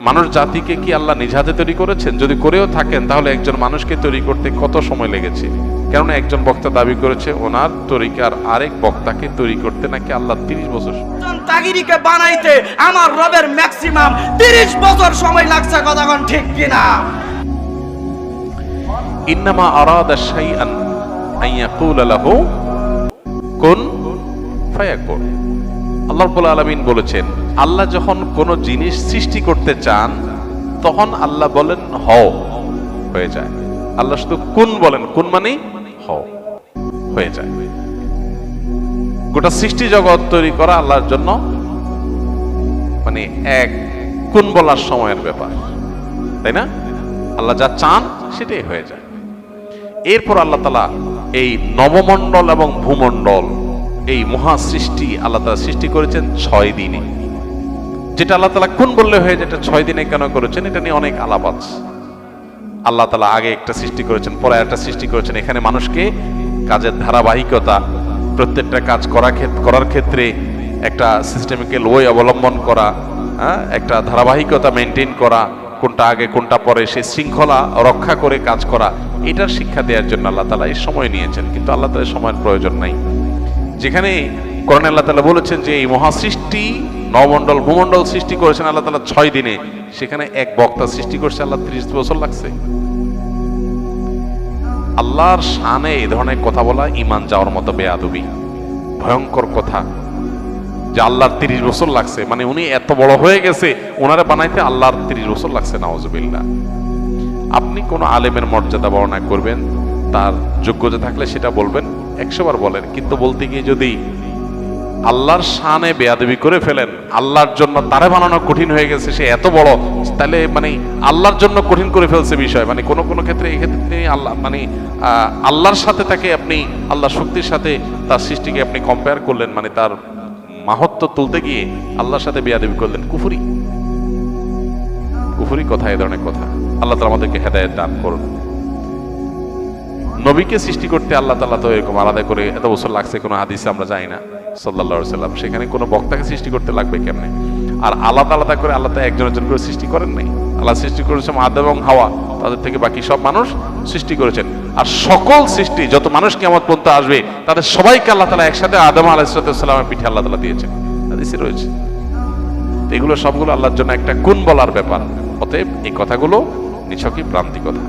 মানুষ জাতিকে কি আল্লাহ নিজ হাতে তৈরি করেছেন? যদি করেও থাকেন তাহলে একজন মানুষকে তৈরি করতে কত সময় লেগেছে? কেননা একজন বক্তা দাবি করেছে ওনার তরিকার আরেক বক্তাকে তৈরি করতে নাকি আল্লাহ 30 বছর। তাগিরিকে বানাইতে আমার রবের ম্যাক্সিমাম 30 বছর সময় লাগছে, কথা কোন ঠিক কিনা? ইন্নামা আরাদা শাইআন আন ইয়াকুলা লাহু কুন ফায়াকুন। আল্লাহ রাব্বুল আলামিন বলেছেন, আল্লাহ যখন কোনো জিনিস সৃষ্টি করতে চান তখন আল্লাহ বলেন হও, হয়ে যায়। আল্লাহ শুধু কুন বলেন, কুন মানে হও, হয়ে যায়। গোটা সৃষ্টি জগৎ তৈরি করা আল্লাহর জন্য মানে এক কুন বলার সময়ের ব্যাপার, তাই না? আল্লাহ যা চান সেটাই হয়ে যায়। এরপর আল্লাহ তাআলা এই নবমণ্ডল এবং ভূমণ্ডল, এই মহা সৃষ্টি আল্লাহ তাআলা সৃষ্টি করেছেন 6 দিনে। যেটা আল্লাহ তাআলা কোন বললে হয়ে, যেটা 6 দিনে কেন করেছেন এটা নিয়ে অনেক আলাপ আছে। আল্লাহ তাআলা আগে একটা সৃষ্টি করেছেন, পরে একটা সৃষ্টি করেছেন। এখানে মানুষকে কাজের ধারাবাহিকতা, প্রত্যেকটা কাজ করার ক্ষেত্রে একটা সিস্টেমিক্যাল ওয়ে অবলম্বন করা, একটা ধারাবাহিকতা মেনটেন করা, কোনটা আগে কোনটা পরে, সেই শৃঙ্খলা রক্ষা করে কাজ করা, এটার শিক্ষা দেওয়ার জন্য আল্লাহ তাআলা এই সময় নিয়েছেন। কিন্তু আল্লাহ তাআলা সময়ের প্রয়োজন নাই। যেখানে কোরআনে আল্লাহ তাআলা বলেছেন যে এই মহাসৃষ্টি নবমণ্ডল ভূমণ্ডল সৃষ্টি করেছেন আল্লাহ তাআলা 6 দিনে, সেখানে এক বক্তা সৃষ্টি করছে আল্লাহ 30 বছর লাগছে। আল্লাহর শানে এই ধরনের কথা বলা ঈমান যাওয়ার মতো বেয়াদবি, ভয়ঙ্কর কথা। যে আল্লাহর 30 বছর লাগছে, মানে উনি এত বড় হয়ে গেছে, ওনারা বানাইতে আল্লাহর 30 বছর লাগছে, নাউজুবিল্লাহ। আপনি কোন আলেমের মর্যাদা বর্ণনা করবেন, তার যোগ্যতা থাকলে সেটা বলবেন, 100 বার বলেন। কিন্তু বলতে গিয়ে যদি আল্লাহর শানে বেয়াদবি করে ফেলেন, আল্লাহর জন্য তারে বানানো কঠিন হয়ে গেছে, সে এত বড়, তাহলে মানে আল্লাহর জন্য কঠিন করে ফেলছে বিষয়। মানে কোনো কোনো ক্ষেত্রে এই ক্ষেত্রে আল্লাহ মানে আল্লাহর সাথে তাকে আপনি আল্লাহর শক্তির সাথে তার সৃষ্টিকে আপনি কম্পেয়ার করলেন, মানে তার মাহাত্ম্য তুলতে গিয়ে আল্লাহর সাথে বেয়াদবি করলেন। কুফরি, কুফরি কথা, এই ধরনের কথা। আল্লাহ তাআলা আমাদেরকে হেদায়েত দান করুন। নবীকে সৃষ্টি করতে আল্লাহ তাআলা তো এরকম আলাদা করে এত বছর লাগছে কোনো হাদিসে আমরা জানি না, সাল্লাল্লাহু আলাইহি ওয়াসাল্লাম। সেখানে কোনো বক্তাকে সৃষ্টি করতে লাগবে কেমনে? আর আলাদা আলাদা করে আল্লাহ তাআলা একজন একজন করে সৃষ্টি করেন নাই। আল্লাহ সৃষ্টি করেছেন আদম এবং হাওয়া, তাদের থেকে বাকি সব মানুষ সৃষ্টি করেছেন। আর সকল সৃষ্টি যত মানুষ কিয়ামত পর্যন্ত আসবে তাদের সবাইকে আল্লাহ তাআলা একসাথে আদম আলাইহিস সালামের পিঠে আল্লাহ তাআলা দিয়েছেন, হাদিসে রয়েছে। এগুলো সবগুলো আল্লাহর জন্য একটা কুন বলার ব্যাপার। অতএব এই কথাগুলো নিছকই ভ্রান্তি কথা।